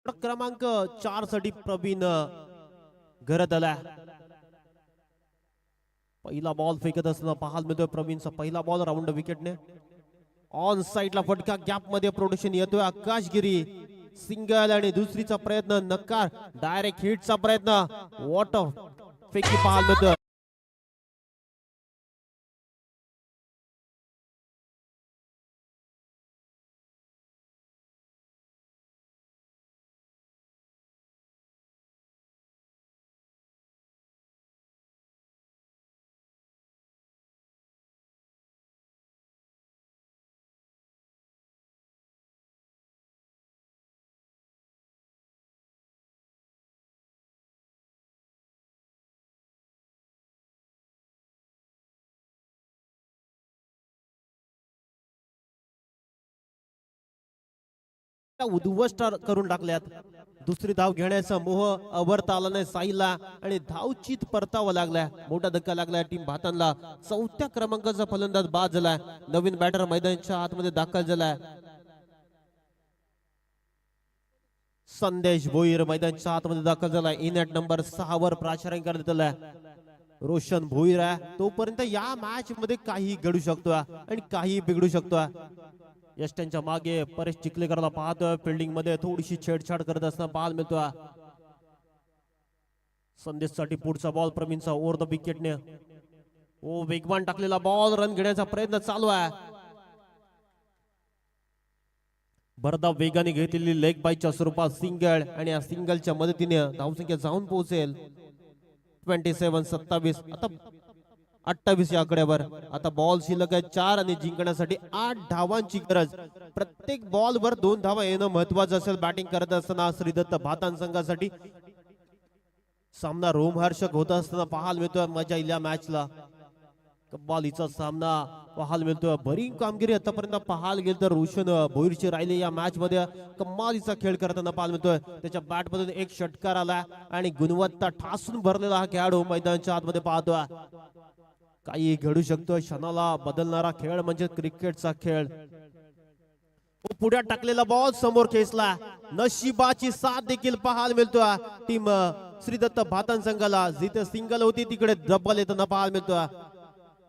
क्रमांक 4 साठी प्रवीण घरात आला. पहिला बॉल फेकत असताना पाहायला मिळतोय प्रवीणचा पहिला बॉल राऊंड विकेटने. ऑन साइडला फटका गॅप मध्ये प्रोडक्शन येतोय. आकाशगिरी सिंगल आणि दुसरीचा प्रयत्न नकार. डायरेक्ट हिटचा प्रयत्न. वॉट फेकी पाहायला मिळतोय. उद्ध्वस्त करून टाकल्यात. दुसरी धाव घेण्याचा मोह अवरता आला नाही साईला आणि धावचीत परतावा लागलाय. मोठा धक्का लागलाय टीम भातांना. 4थ्या क्रमांकाचा फलंदाज बाद झालाय. नवीन बॅटर मैदानाच्या आतमध्ये दाखल झालाय. संदेश भोईर मैदानाच्या आतमध्ये दाखल झालाय. इन ॲट नंबर 6 वर प्राचार्य करण्यात आलाय. रोशन भोईर आहे. तोपर्यंत या मॅच मध्ये काही घडू शकतो आणि काही बिघडू शकतो. यष्ट्यांच्या मागे परेश चिखलेकरला पाहतोय. फिल्डिंग मध्ये थोडीशी छेडछाड करत असताना पाहायला मिळतोय. संदेश साठी पुढचा बॉल प्रवीणचा ओव्हर द विकेटने. ओ वेगवान टाकलेला बॉल. रन घेण्याचा प्रयत्न चालू आहे. भरधाव वेगाने घेतलेली लेग बाईच्या स्वरूपात सिंगल आणि या सिंगलच्या मदतीने धावसंख्या जाऊन पोहोचेल 27-27. आता 28 या आकड्यावर. आता बॉल शिल्लक आहे 4 आणि जिंकण्यासाठी 8 धावांची गरज. प्रत्येक बॉल वर 2 धावा येणं महत्वाचं असेल. बॅटिंग करत असताना श्रीदत्त भातान संघासाठी सामना रोमहर्षक होत असताना पाहायला मिळतोय. मजा येईल या मॅचला. कब्बालीचा सामना पाहायला मिळतोय. बरी कामगिरी आतापर्यंत पाहायला गेलं तर रोशन भोईरची राहिली या मॅच मध्ये. कमालीचा खेळ करताना पाहायला मिळतोय. त्याच्या बॅट मधून एक षटकार आला आणि गुणवत्ता ठासून भरलेला हा खेळाडू मैदानाच्या आतमध्ये पाहतोय. काही घडू शकतो. क्षणाला बदलणारा खेळ म्हणजे क्रिकेटचा खेळ. पुढे टाकलेला बॉल समोर खेचला. नशिबाची साथ देखील पाहायला मिळतोय टीम श्रीदत्त भातान संघाला. जिथे सिंगल होती तिकडे डबल येताना पाहायला मिळतोय.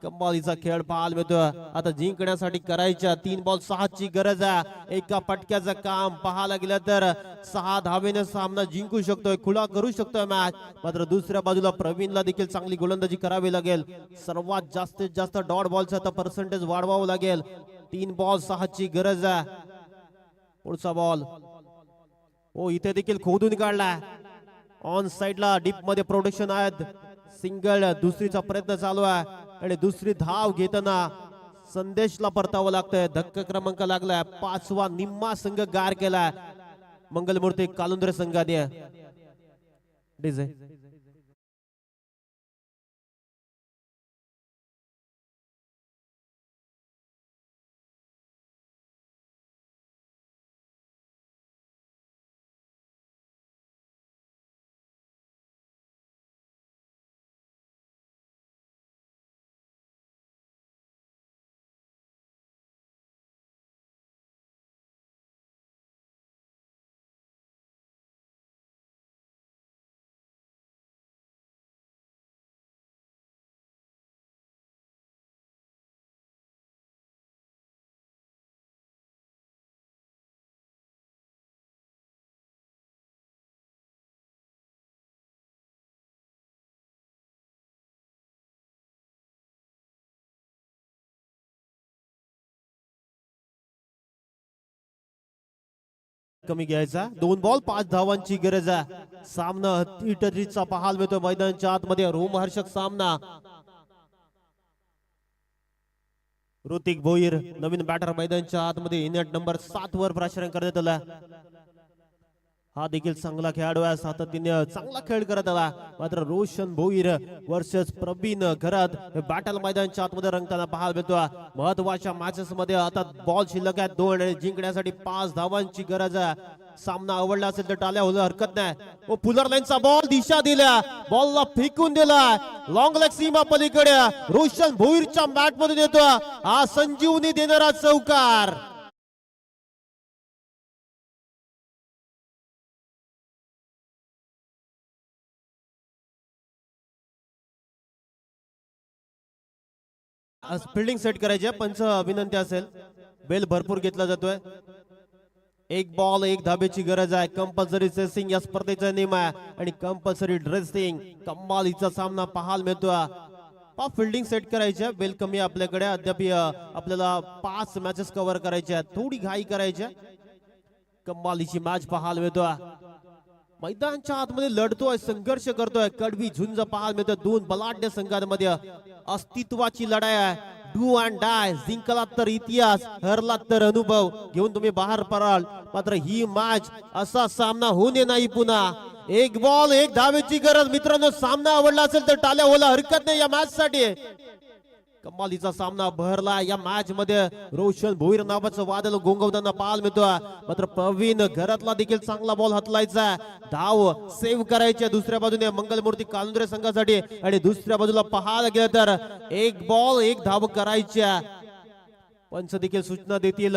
कमालीचा खेळ पाहायला मिळतोय. आता जिंकण्यासाठी करायच्या 3 बॉल 6 ची गरज आहे. एका पटक्याचं काम पाहायला गेलं तर 6 धावेने सामना जिंकू शकतोय. खुला करू शकतोय मॅच. मात्र दुसऱ्या बाजूला प्रवीणला देखील चांगली गोलंदाजी करावी लागेल. सर्वात जास्तीत जास्त डॉट बॉलचा आता पर्सेंटेज वाढवावं लागेल. 3 बॉल 6 ची गरज आहे. पुढचा बॉल ओ इथे देखील खोदून काढलाय. ऑन साइडला डीप मध्ये प्रोडक्शन आहेत. सिंगल दुसरीचा प्रयत्न चालू आहे आणि दुसरी धाव घेताना संदेशला परतावं लागतंय. धक्का क्रमांक लागलाय. 5वा निम्मा संघ गार केलाय मंगलमूर्ती कालुंद्रे संघाने. डीजे कमी घ्यायचा. 2 बॉल 5 धावांची गरज आहे. सामना हत्तीटरीचा पाहायला मिळतोय मैदानाच्या आतमध्ये. रोमहर्षक सामना. ऋतिक भोईर नवीन बॅटर मैदानाच्या आतमध्ये. इन ॲट नंबर 7 वर प्राचार्य करण्यात आला. हा देखील चांगला खेळाडू आहे. सातत्याने चांगला खेळ करत आला. मात्र रोशन भोईर वर्सेस प्रवीण घरात बॅटल मैदानाच्या आतमध्ये रंगताना पाहायला मिळतोय. महत्वाच्या मॅचेस मध्ये आता बॉल शिल्लक आहे 2 आणि जिंकण्यासाठी 5 धावांची गरज आहे. सामना आवडला असेल तर टाळ्या होणं हरकत नाही. ओ पुलर लाईनचा बॉल दिशा दिल्या. बॉलला फेकून दिला. लॉंग लेग सीमा पलीकडे रोशन भोईरच्या बॅट मध्ये येतो. हा संजीवनी देणारा चौकार. फिल्डिंग सेट करायची आहे. पंच विनंती असेल. बेल भरपूर घेतला जातोय. एक बॉल एक धाब्याची गरज आहे. कंपल्सरी सेसिंग या स्पर्धेचा नियम आहे आणि कंपल्सरी ड्रेसिंग. कमालीचा सामना पाहायला मिळतोय. फिल्डिंग सेट करायची आहे. बेल कमी आपल्याकडे. अद्याप आपल्याला 5 मॅचेस कव्हर करायच्या आहेत. थोडी घाई करायची आहे. कमालीची मॅच पाहायला मिळतोय. मैदानच्या आतमध्ये लढतोय, संघर्ष करतोय. कडवी झुंज पाहायला मिळतोय. दोन बलाढ्य संघांमध्ये अस्तित्वाची लढाई आहे. Do and dye. जिंकला तर इतिहास, हरला तर अनुभव घेऊन तुम्ही बाहेर पडाल. मात्र ही मॅच असा सामना होऊ नये नाही पुन्हा. एक बॉल एक धावेची गरज. मित्रांनो, सामना आवडला असेल तर टाळ्या व्हायला हरकत नाही या मॅच साठी. कमालीचा सामना भरला. या मॅच मध्ये रोशन भोईर नावाचं वादळ गोंगवताना पाहायला मिळतोय. मात्र प्रवीण घरातला देखील चांगला बॉल हातलायचा. धाव सेव्ह करायची. दुसऱ्या बाजूने मंगलमूर्ती कालुंद्रे संघासाठी आणि दुसऱ्या बाजूला पाहायला गेलं तर एक बॉल एक धाव करायच्या. पंच देखील सूचना देतील.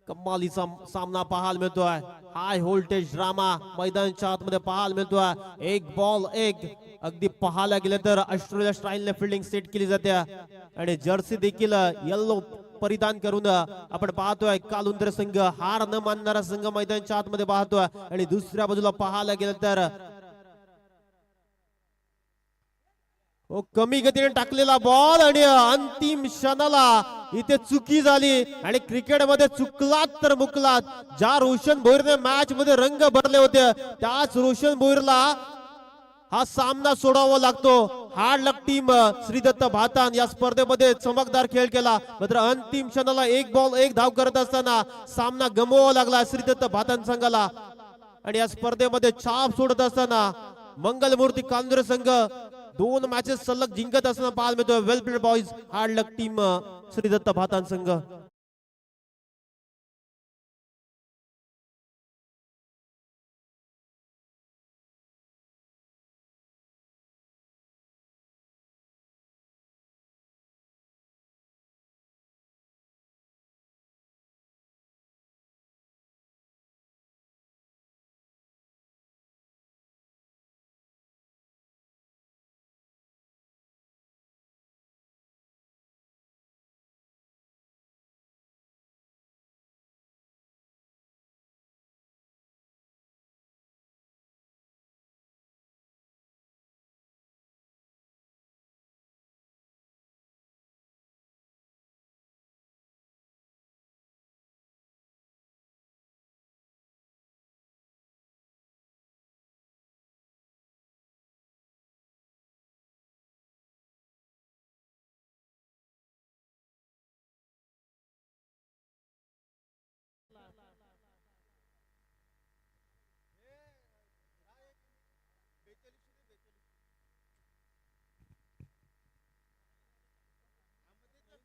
कमालीचा सामना पाहायला मिळतोय. हाय व्होल्टेज ड्रामा मैदानाच्या आतमध्ये पाहायला मिळतोय. एक बॉल एक. अगदी पाहायला गेलं तर ऑस्ट्रेलिया स्टाईलने फिल्डिंग सेट केली जाते आणि जर्सी देखील येल्लो परिधान करून आपण पाहतोय. कालुंद्रे संघ हार न मानणारा संघ मैदानाच्या आतमध्ये पाहतोय आणि दुसऱ्या बाजूला पाहायला गेलं तर कमी गतीने टाकलेला बॉल आणि अंतिम क्षणाला इथे चुकी झाली आणि क्रिकेटमध्ये चुकलात तर मुकलात. ज्या रोशन भोईरने मॅच मध्ये रंग भरले होते त्याच रोशन भोईरला हा सामना सोडावा लागतो. हार्ड लक टीम श्रीदत्त भातान या स्पर्धेमध्ये चमकदार खेळ केला. मात्र अंतिम क्षणाला एक बॉल एक धाव करत असताना सामना गमवावा लागला श्रीदत्त भातान संघाला आणि या स्पर्धेमध्ये छाप सोडत असताना मंगलमूर्ती कालुंद्रे संघ 2 मॅचेस सलग जिंकत असताना पाहायला मिळतोय. वेल प्लेड बॉईज. हार्ड लक टीम श्रीदत्त भातान संघ.